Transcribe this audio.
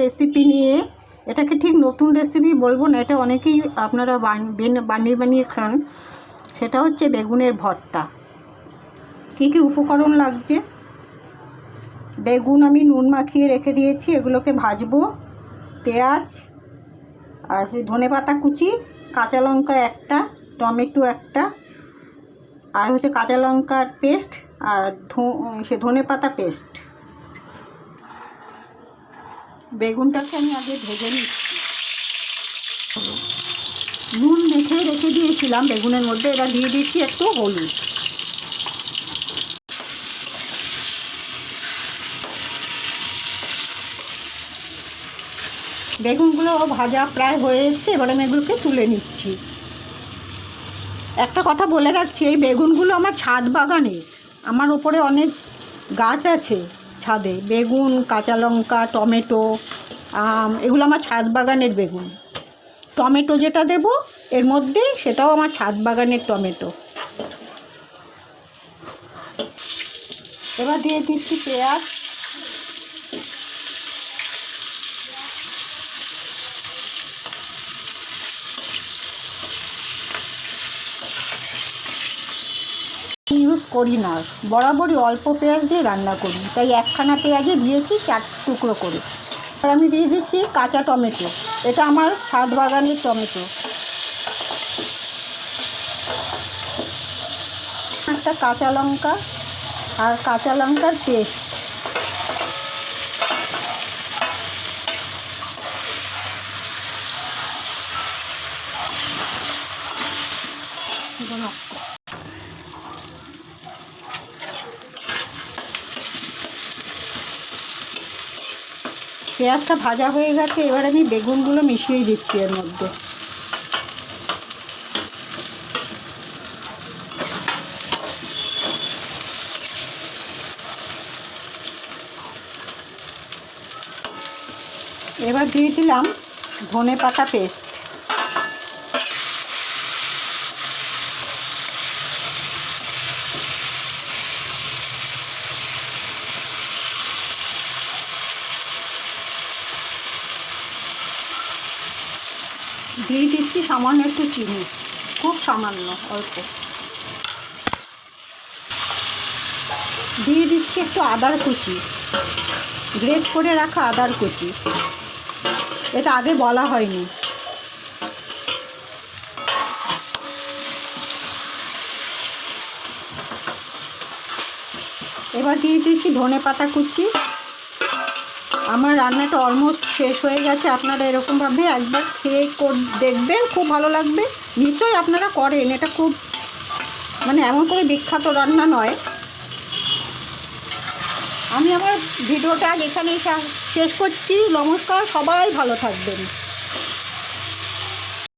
Recipe নিয়ে। এটাকে ঠিক নতুন রেসিপি বলবো না, এটা অনেকেই আপনারা বানিয়ে বানিয়ে খান। সেটা হচ্ছে বেগুনের ভর্তা। কী কী উপকরণ লাগছে? বেগুন আমি নুন মাখিয়ে রেখে দিয়েছি, এগুলোকে ভাজবো। পেঁয়াজ আর ধনেপাতা কুচি, কাঁচা লঙ্কা একটা, টমেটো একটা, আর হচ্ছে কাঁচা লঙ্কার পেস্ট আর ধনেপাতা পেস্ট। বেগুনটাকে আমি আগে ভেজে নিচ্ছি। নুন মেখে রেখে দিয়েছিলাম বেগুনের মধ্যে, এবার দিয়ে দিচ্ছি একটু হলুদ। বেগুনগুলো ভাজা প্রায় হয়ে এসছে, এবার আমি এগুলোকে তুলে নিচ্ছি। একটা কথা বলে রাখছি, এই বেগুনগুলো আমার ছাদ বাগানে, আমার ওপরে অনেক গাছ আছে ছাদে। বেগুন, কাঁচা লঙ্কা, টমেটো, আম, এগুলো আমার ছাদ বাগানের বেগুন। টমেটো যেটা দেব এর মধ্যে, সেটাও আমার ছাদ বাগানের টমেটো। এবার দিয়ে দিচ্ছি পেঁয়াজ, ইউজ করি না, বরাবরই অল্প পেঁয়াজ দিয়ে রান্না করি, তাই একখানা পেঁয়াজে দিয়েছি 4 টুকরো করে। আর আমি দিয়ে দিচ্ছি কাঁচা টমেটো, এটা আমার ছাদ বাগানের টমেটো। একটা কাঁচা লঙ্কা আর কাঁচা লঙ্কার পেস্ট। পেঁয়াজটা ভাজা হয়ে গেছে, এবার আমি বেগুনগুলো মিশিয়ে দিচ্ছি এর মধ্যে। এবার দিয়ে দিলাম ধনেপাতা পেস্ট। দিয়ে দিচ্ছি সামান্য একটু চিনি, খুব সামান্য, অল্প। দিয়ে দিচ্ছি একটু আদার কুচি, গ্রেট করে রাখা আদার কুচি, এটা আগে বলা হয়নি। এবার দিয়ে দিচ্ছি ধনেপাতা কুচি। আমার রান্নাটা অলমোস্ট শেষ হয়ে গেছে, আপনারা এরকমভাবে একবার খেয়ে দেখবেন, খুব ভালো লাগবে। নিশ্চয়ই আপনারা করেন, এটা খুব মানে এমন করে বিখ্যাত রান্না নয়। আমি আমার ভিডিওটা এখানেই শেষ করছি। নমস্কার, সবাই ভালো থাকবেন।